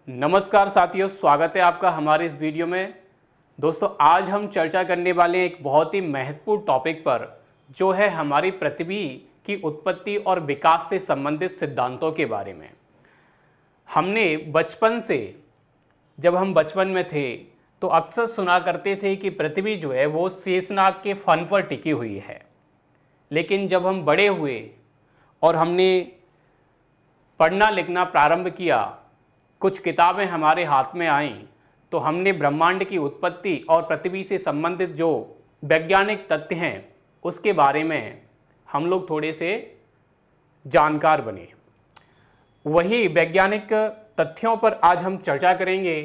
नमस्कार साथियों, स्वागत है आपका हमारे इस वीडियो में। दोस्तों, आज हम चर्चा करने वाले हैं एक बहुत ही महत्वपूर्ण टॉपिक पर, जो है हमारी पृथ्वी की उत्पत्ति और विकास से संबंधित सिद्धांतों के बारे में। हमने बचपन से, जब हम बचपन में थे तो अक्सर सुना करते थे कि पृथ्वी जो है वो शेषनाग के फन पर टिकी हुई है। लेकिन जब हम बड़े हुए और हमने पढ़ना लिखना प्रारंभ किया, कुछ किताबें हमारे हाथ में आईं, तो हमने ब्रह्मांड की उत्पत्ति और पृथ्वी से संबंधित जो वैज्ञानिक तथ्य हैं उसके बारे में हम लोग थोड़े से जानकार बने। वही वैज्ञानिक तथ्यों पर आज हम चर्चा करेंगे।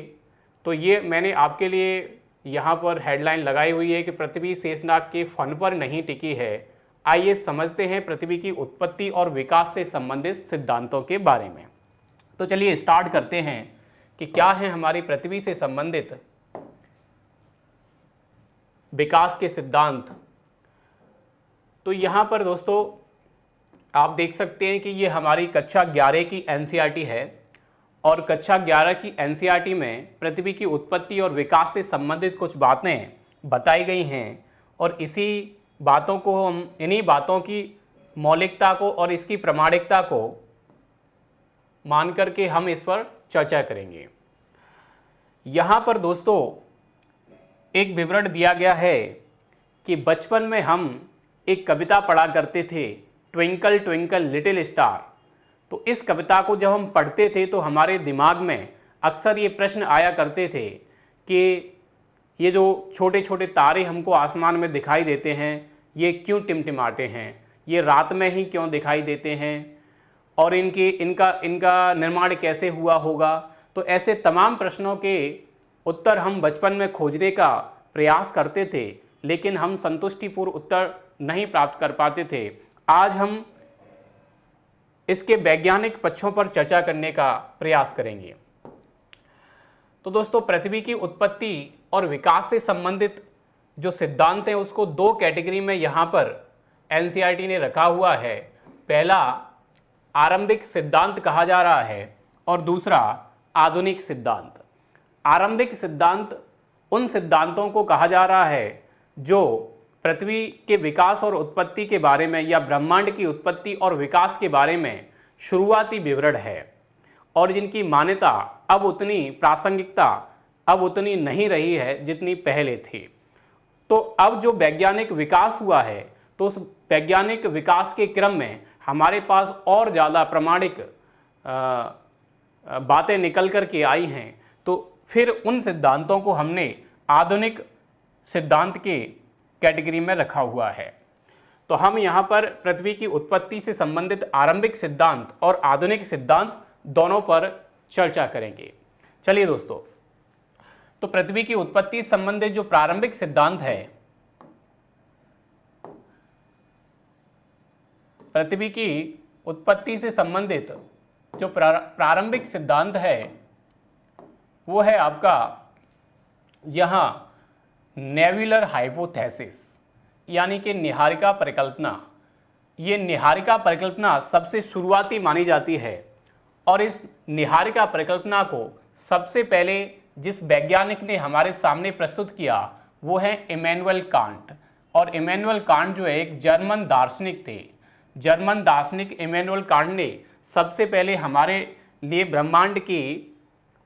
तो ये मैंने आपके लिए यहाँ पर हेडलाइन लगाई हुई है कि पृथ्वी शेषनाग के फन पर नहीं टिकी है। आइए समझते हैं पृथ्वी की उत्पत्ति और विकास से संबंधित सिद्धांतों के बारे में। तो चलिए स्टार्ट करते हैं कि क्या है हमारी पृथ्वी से संबंधित विकास के सिद्धांत। तो यहाँ पर दोस्तों आप देख सकते हैं कि ये हमारी कक्षा 11 की एनसीईआरटी है और कक्षा 11 की एनसीईआरटी में पृथ्वी की उत्पत्ति और विकास से संबंधित कुछ बातें बताई गई हैं और इन्हीं बातों की मौलिकता को और इसकी प्रामाणिकता को मान करके हम इस पर चर्चा करेंगे। यहाँ पर दोस्तों एक विवरण दिया गया है कि बचपन में हम एक कविता पढ़ा करते थे, ट्विंकल ट्विंकल लिटिल स्टार। तो इस कविता को जब हम पढ़ते थे तो हमारे दिमाग में अक्सर ये प्रश्न आया करते थे कि ये जो छोटे छोटे तारे हमको आसमान में दिखाई देते हैं, ये क्यों टिमटिमाते हैं, ये रात में ही क्यों दिखाई देते हैं और इनका निर्माण कैसे हुआ होगा। तो ऐसे तमाम प्रश्नों के उत्तर हम बचपन में खोजने का प्रयास करते थे, लेकिन हम संतुष्टिपूर्ण उत्तर नहीं प्राप्त कर पाते थे। आज हम इसके वैज्ञानिक पक्षों पर चर्चा करने का प्रयास करेंगे। तो दोस्तों, पृथ्वी की उत्पत्ति और विकास से संबंधित जो सिद्धांत हैं उसको दो कैटेगरी में यहाँ पर एनसीईआरटी ने रखा हुआ है। पहला आरंभिक सिद्धांत कहा जा रहा है और दूसरा आधुनिक सिद्धांत। आरंभिक सिद्धांत उन सिद्धांतों को कहा जा रहा है जो पृथ्वी के विकास और उत्पत्ति के बारे में या ब्रह्मांड की उत्पत्ति और विकास के बारे में शुरुआती विवरण है और जिनकी मान्यता प्रासंगिकता अब उतनी नहीं रही है जितनी पहले थी। तो अब जो वैज्ञानिक विकास हुआ है तो उस वैज्ञानिक विकास के क्रम में हमारे पास और ज़्यादा प्रामाणिक बातें निकल कर के आई हैं। तो फिर उन सिद्धांतों को हमने आधुनिक सिद्धांत के कैटेगरी में रखा हुआ है। तो हम यहाँ पर पृथ्वी की उत्पत्ति से संबंधित आरंभिक सिद्धांत और आधुनिक सिद्धांत दोनों पर चर्चा करेंगे। चलिए दोस्तों, तो पृथ्वी की उत्पत्ति से संबंधित जो प्रारंभिक सिद्धांत है, पृथ्वी की उत्पत्ति से संबंधित जो प्रारंभिक सिद्धांत है वो है आपका यहाँ नेबुलर हाइपोथेसिस, यानी कि निहारिका परिकल्पना। ये निहारिका परिकल्पना सबसे शुरुआती मानी जाती है और इस निहारिका परिकल्पना को सबसे पहले जिस वैज्ञानिक ने हमारे सामने प्रस्तुत किया वो है इमैनुअल कांट। और इमैनुअल कांट जो है एक जर्मन दार्शनिक थे। जर्मन दार्शनिक इमैनुअल कांट ने सबसे पहले हमारे लिए ब्रह्मांड की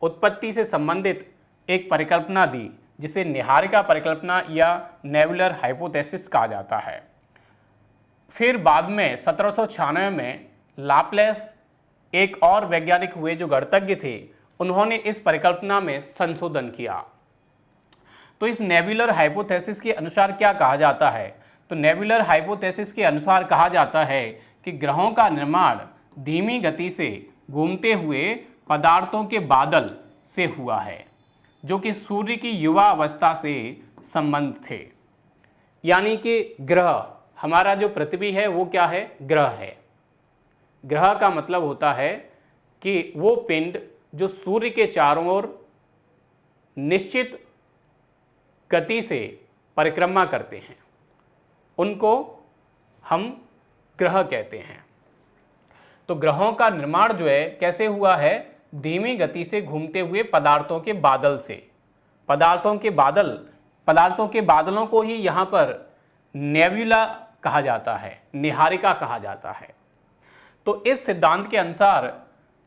उत्पत्ति से संबंधित एक परिकल्पना दी, जिसे निहारिका परिकल्पना या नेबुलर हाइपोथेसिस कहा जाता है। फिर बाद में 1796 में लाप्लेस एक और वैज्ञानिक हुए जो गणितज्ञ थे, उन्होंने इस परिकल्पना में संशोधन किया। तो इस नेबुलर हाइपोथेसिस के अनुसार क्या कहा जाता है? तो नेबुलर हाइपोथेसिस के अनुसार कहा जाता है कि ग्रहों का निर्माण धीमी गति से घूमते हुए पदार्थों के बादल से हुआ है, जो कि सूर्य की युवा अवस्था से संबंध थे। यानी कि ग्रह, हमारा जो पृथ्वी है वो क्या है? ग्रह है। ग्रह का मतलब होता है कि वो पिंड जो सूर्य के चारों ओर निश्चित गति से परिक्रमा करते हैं, उनको हम ग्रह कहते हैं। तो ग्रहों का निर्माण जो है कैसे हुआ है? धीमी गति से घूमते हुए पदार्थों के बादल से। पदार्थों के बादलों को ही यहाँ पर नेबुला कहा जाता है, निहारिका कहा जाता है। तो इस सिद्धांत के अनुसार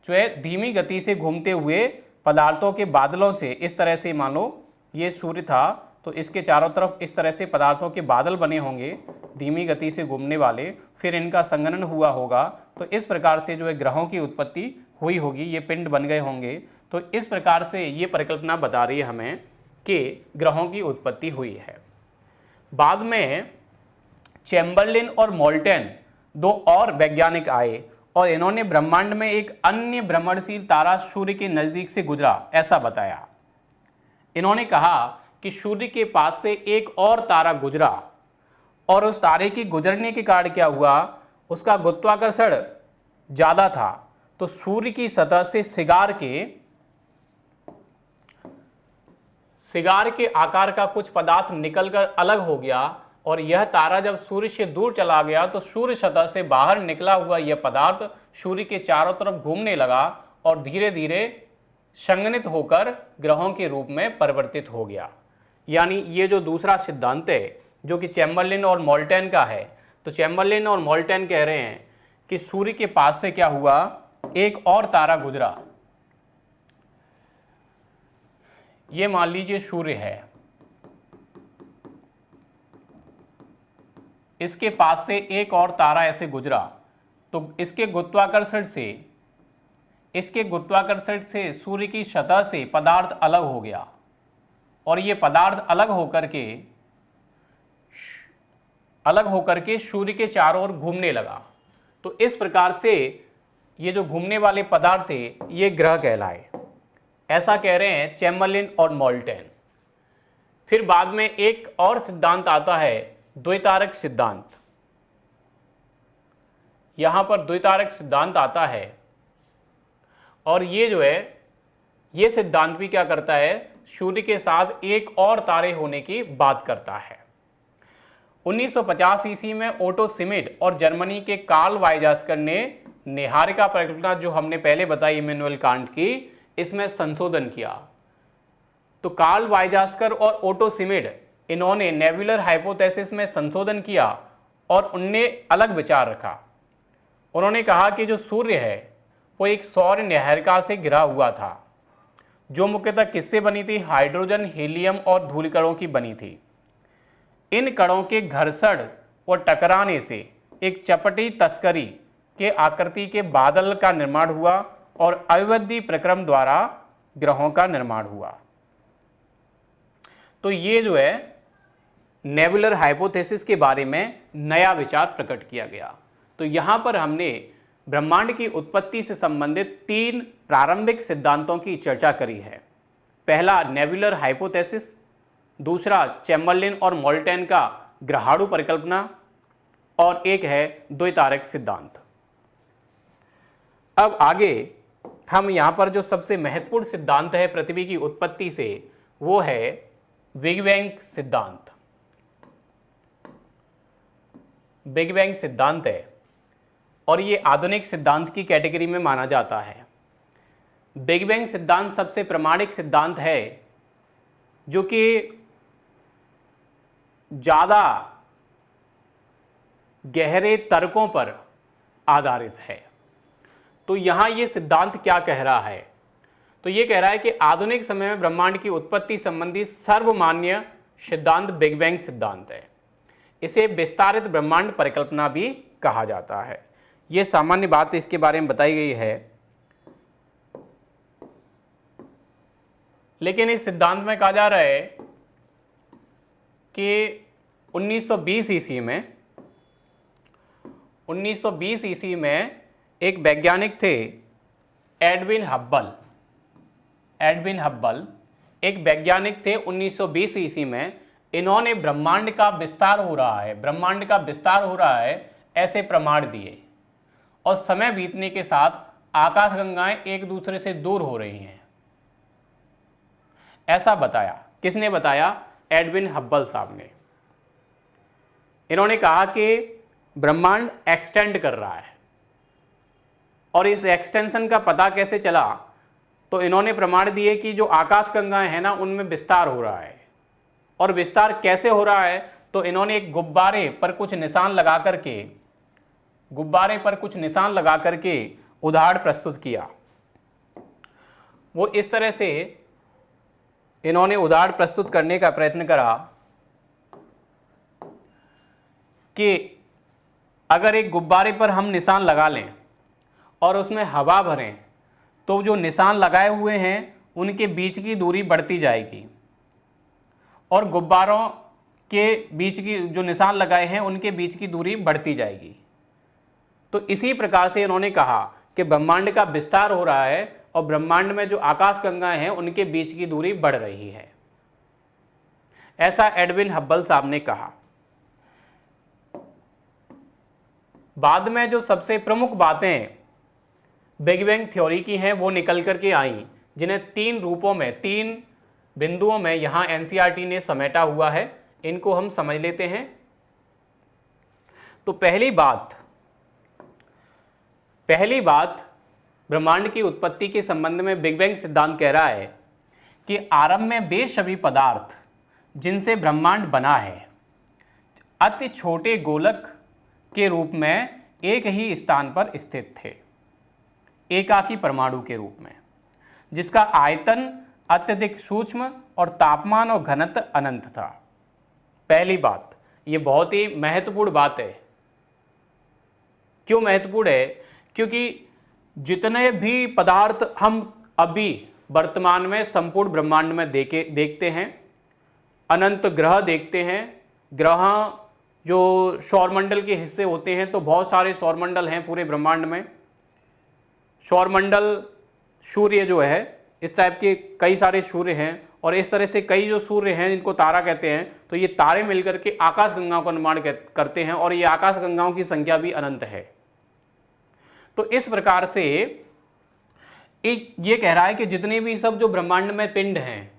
जो है धीमी गति से घूमते हुए पदार्थों के बादलों से, इस तरह से मानो ये सूर्य था तो इसके चारों तरफ इस तरह से पदार्थों के बादल बने होंगे धीमी गति से घूमने वाले, फिर इनका संघनन हुआ होगा, तो इस प्रकार से जो है ग्रहों की उत्पत्ति हुई होगी, ये पिंड बन गए होंगे। तो इस प्रकार से ये परिकल्पना बता रही है हमें कि ग्रहों की उत्पत्ति हुई है। बाद में चैम्बरलिन और मोल्टन दो और वैज्ञानिक आए और इन्होंने ब्रह्मांड में एक अन्य भ्रमणशील तारा सूर्य के नज़दीक से गुजरा, ऐसा बताया। इन्होंने कहा कि सूर्य के पास से एक और तारा गुजरा और उस तारे के गुजरने के कारण क्या हुआ, उसका गुरुत्वाकर्षण ज़्यादा था, तो सूर्य की सतह से सिगार के आकार का कुछ पदार्थ निकलकर अलग हो गया और यह तारा जब सूर्य से दूर चला गया तो सूर्य सतह से बाहर निकला हुआ यह पदार्थ सूर्य के चारों तरफ घूमने लगा और धीरे धीरे संघनित होकर ग्रहों के रूप में परिवर्तित हो गया। यानी ये जो दूसरा सिद्धांत है जो कि चैम्बरलिन और मोल्टन का है, तो चैम्बरलिन और मोल्टन कह रहे हैं कि सूर्य के पास से क्या हुआ, एक और तारा गुजरा। ये मान लीजिए सूर्य है, इसके पास से एक और तारा ऐसे गुजरा, तो इसके गुरुत्वाकर्षण से सूर्य की सतह से पदार्थ अलग हो गया और ये पदार्थ अलग होकर के सूर्य के चारों ओर घूमने लगा। तो इस प्रकार से ये जो घूमने वाले पदार्थ थे ये ग्रह कहलाए, ऐसा कह रहे हैं चैम्बरलिन और मोल्टन। फिर बाद में एक और सिद्धांत आता है, द्वितारक सिद्धांत। यहां पर द्वितारक सिद्धांत आता है और ये जो है ये सिद्धांत भी क्या करता है, सूर्य के साथ एक और तारे होने की बात करता है। 1950 ईस्वी में ओटो शिमिट और जर्मनी के कार्ल वाइजास्कर ने निहारिका परिकल्पना जो हमने पहले बताई इमैनुअल कांट की, इसमें संशोधन किया। तो कार्ल वाइजास्कर और ओटो शिमिट इन्होंने नेबुलर हाइपोथेसिस में संशोधन किया और उनने अलग विचार रखा। उन्होंने कहा कि जो सूर्य है वो एक सौर निहारिका से घिरा हुआ था जो मुख्यतः किससे बनी थी, हाइड्रोजन, हीलियम और धूलिकणों की बनी थी। इन कणों के घर्षण और टकराने से एक चपटी तस्करी के आकृति के बादल का निर्माण हुआ और अविवर्ती प्रक्रम द्वारा ग्रहों का निर्माण हुआ। तो ये जो है नेबुलर हाइपोथेसिस के बारे में नया विचार प्रकट किया गया। तो यहां पर हमने ब्रह्मांड की उत्पत्ति से संबंधित 3 प्रारंभिक सिद्धांतों की चर्चा करी है। पहला नेबुलर हाइपोथेसिस, दूसरा चैम्बरलिन और मोल्टन का ग्रहाणु परिकल्पना और एक है द्वितारक सिद्धांत। अब आगे हम यहां पर जो सबसे महत्वपूर्ण सिद्धांत है पृथ्वी की उत्पत्ति से, वो है बिग बैंग सिद्धांत। बिग बैंग सिद्धांत है और ये आधुनिक सिद्धांत की कैटेगरी में माना जाता है। बिग बैंग सिद्धांत सबसे प्रामाणिक सिद्धांत है जो कि ज़्यादा गहरे तर्कों पर आधारित है। तो यहाँ ये सिद्धांत क्या कह रहा है, तो ये कह रहा है कि आधुनिक समय में ब्रह्मांड की उत्पत्ति संबंधी सर्वमान्य सिद्धांत बिग बैंग सिद्धांत है। इसे विस्तारित ब्रह्मांड परिकल्पना भी कहा जाता है। ये सामान्य बात इसके बारे में बताई गई है, लेकिन इस सिद्धांत में कहा जा रहा है कि 1920 ईस्वी में एक वैज्ञानिक थे एडविन हब्बल एक वैज्ञानिक थे 1920 ईस्वी में। इन्होंने ब्रह्मांड का विस्तार हो रहा है ऐसे प्रमाण दिए और समय बीतने के साथ आकाशगंगाएं एक दूसरे से दूर हो रही हैं, ऐसा बताया। किसने बताया? एडविन हब्बल साहब ने। इन्होंने कहा कि ब्रह्मांड एक्सटेंड कर रहा है और इस एक्सटेंशन का पता कैसे चला, तो इन्होंने प्रमाण दिए कि जो आकाशगंगाएं हैं ना उनमें विस्तार हो रहा है। और विस्तार कैसे हो रहा है, तो इन्होंने एक गुब्बारे पर कुछ निशान लगा करके उदाहरण प्रस्तुत किया। वो इस तरह से इन्होंने उदाहरण प्रस्तुत करने का प्रयत्न करा कि अगर एक गुब्बारे पर हम निशान लगा लें और उसमें हवा भरें तो जो निशान लगाए हुए हैं उनके बीच की दूरी बढ़ती जाएगी और गुब्बारों के बीच की जो निशान लगाए हैं उनके बीच की दूरी बढ़ती जाएगी। तो इसी प्रकार से इन्होंने कहा कि ब्रह्मांड का विस्तार हो रहा है और ब्रह्मांड में जो आकाशगंगाएं हैं उनके बीच की दूरी बढ़ रही है, ऐसा एडविन हब्बल साहब ने कहा। बाद में जो सबसे प्रमुख बातें बिग बैंग थ्योरी की हैं वो निकल करके आई, जिन्हें 3 रूपों में 3 बिंदुओं में यहां एनसीईआरटी ने समेटा हुआ है। इनको हम समझ लेते हैं। तो पहली बात ब्रह्मांड की उत्पत्ति के संबंध में बिग बैंग सिद्धांत कह रहा है कि आरंभ में वे सभी पदार्थ जिनसे ब्रह्मांड बना है अति छोटे गोलक के रूप में एक ही स्थान पर स्थित थे, एकाकी परमाणु के रूप में, जिसका आयतन अत्यधिक सूक्ष्म और तापमान और घनत्व अनंत था। पहली बात, ये बहुत ही महत्वपूर्ण बात है। क्यों महत्वपूर्ण है? क्योंकि जितने भी पदार्थ हम अभी वर्तमान में संपूर्ण ब्रह्मांड में देखते हैं, अनंत ग्रह देखते हैं, ग्रह जो सौरमंडल के हिस्से होते हैं, तो बहुत सारे सौरमंडल हैं पूरे ब्रह्मांड में। सौरमंडल, सूर्य जो है, इस टाइप के कई सारे सूर्य हैं और इस तरह से कई जो सूर्य हैं इनको तारा कहते हैं। तो ये तारे मिलकर के आकाशगंगाओं का निर्माण करते हैं और ये आकाशगंगाओं की संख्या भी अनंत है। तो इस प्रकार से एक ये कह रहा है कि जितने भी सब जो ब्रह्मांड में पिंड हैं,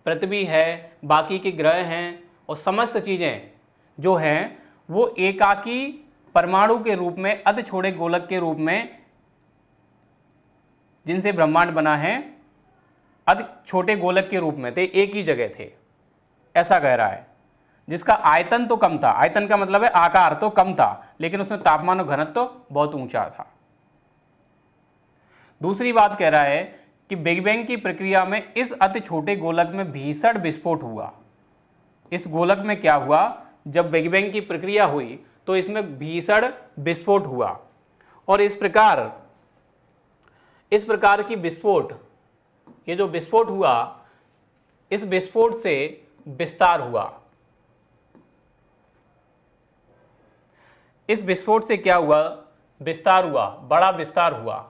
पृथ्वी है, बाकी के ग्रह हैं और समस्त चीज़ें जो हैं वो एकाकी परमाणु के रूप में, अति छोटे गोलक के रूप में जिनसे ब्रह्मांड बना है, अति छोटे गोलक के रूप में थे, एक ही जगह थे, ऐसा कह रहा है। जिसका आयतन तो कम था, आयतन का मतलब है आकार तो कम था, लेकिन उसमें तापमान और घनत्व तो बहुत ऊंचा था। दूसरी बात कह रहा है कि बिग बैंग की प्रक्रिया में इस अति छोटे गोलक में भीषण विस्फोट हुआ। इस गोलक में क्या हुआ, जब बिग बैंग की प्रक्रिया हुई तो इसमें भीषण विस्फोट हुआ और इस प्रकार की विस्फोट, ये जो विस्फोट हुआ, इस विस्फोट से विस्तार हुआ। इस विस्फोट से क्या हुआ, विस्तार हुआ, बड़ा विस्तार हुआ।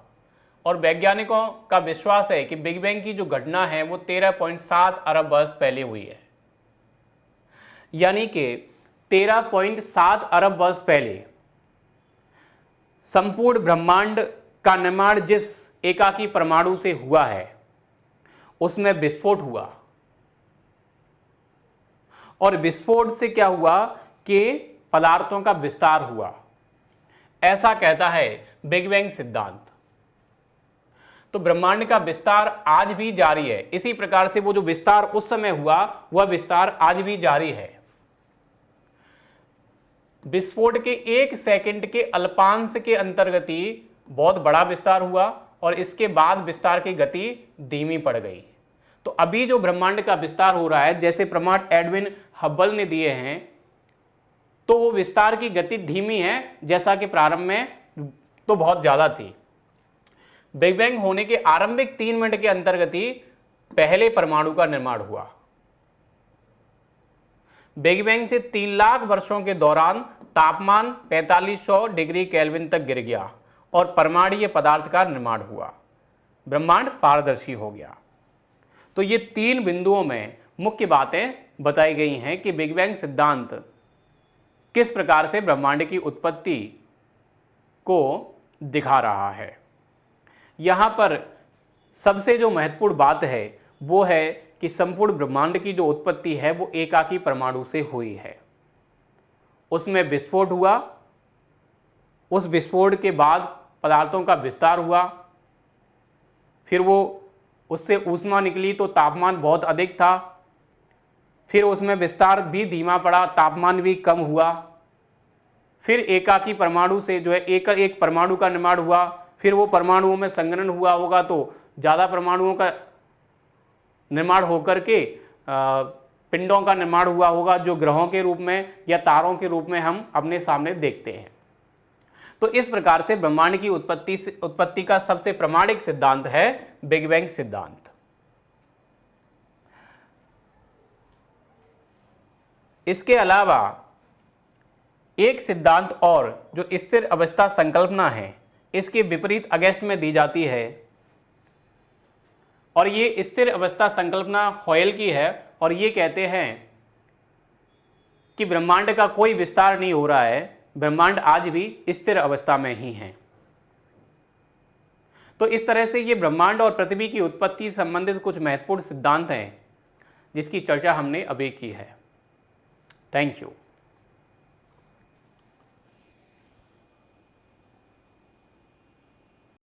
और वैज्ञानिकों का विश्वास है कि बिग बैंग की जो घटना है वो 13.7 अरब वर्ष पहले हुई है, यानी कि 13.7 अरब वर्ष पहले संपूर्ण ब्रह्मांड का निर्माण जिस एकाकी परमाणु से हुआ है उसमें विस्फोट हुआ। और विस्फोट से क्या हुआ कि पदार्थों का विस्तार हुआ, ऐसा कहता है बिग बैंग सिद्धांत। तो ब्रह्मांड का विस्तार आज भी जारी है। इसी प्रकार से वो जो विस्तार उस समय हुआ वह विस्तार आज भी जारी है। विस्फोट के 1 सेकंड के अल्पांश के अंतर्गति बहुत बड़ा विस्तार हुआ और इसके बाद विस्तार की गति धीमी पड़ गई। तो अभी जो ब्रह्मांड का विस्तार हो रहा है, जैसे प्रमाण एडविन हब्बल ने दिए हैं, तो वो विस्तार की गति धीमी है, जैसा कि प्रारंभ में तो बहुत ज्यादा थी। बिग बैंग होने के आरंभिक 3 मिनट के अंतर्गति पहले परमाणु का निर्माण हुआ। बिग बैंग से 3 लाख वर्षों के दौरान तापमान 4500 डिग्री केल्विन तक गिर गया और परमाणुीय पदार्थ का निर्माण हुआ। ब्रह्मांड पारदर्शी हो गया। तो ये 3 बिंदुओं में मुख्य बातें बताई गई हैं कि बिग बैंग सिद्धांत किस प्रकार से ब्रह्मांड की उत्पत्ति को दिखा रहा है। यहां पर सबसे जो महत्वपूर्ण बात है वो है कि संपूर्ण ब्रह्मांड की जो उत्पत्ति है वो एकाकी परमाणु से हुई है। उसमें विस्फोट हुआ, उस विस्फोट के बाद पदार्थों का विस्तार हुआ, फिर वो उससे ऊष्मा निकली तो तापमान बहुत अधिक था, फिर उसमें विस्तार भी धीमा पड़ा, तापमान भी कम हुआ, फिर एकाकी परमाणु से जो है एक परमाणु का निर्माण हुआ, फिर वो परमाणुओं में संघनन हुआ होगा तो ज़्यादा परमाणुओं का निर्माण होकर के पिंडों का निर्माण हुआ होगा, जो ग्रहों के रूप में या तारों के रूप में हम अपने सामने देखते हैं। तो इस प्रकार से ब्रह्मांड की उत्पत्ति का सबसे प्रामाणिक सिद्धांत है बिग बैंग सिद्धांत। इसके अलावा एक सिद्धांत और जो स्थिर अवस्था संकल्पना है, इसके विपरीत अगेंस्ट में दी जाती है, और ये स्थिर अवस्था संकल्पना हॉयल की है, और ये कहते हैं कि ब्रह्मांड का कोई विस्तार नहीं हो रहा है, ब्रह्मांड आज भी स्थिर अवस्था में ही है। तो इस तरह से ये ब्रह्मांड और पृथ्वी की उत्पत्ति संबंधित कुछ महत्वपूर्ण सिद्धांत हैं जिसकी चर्चा हमने अभी की है। Thank you.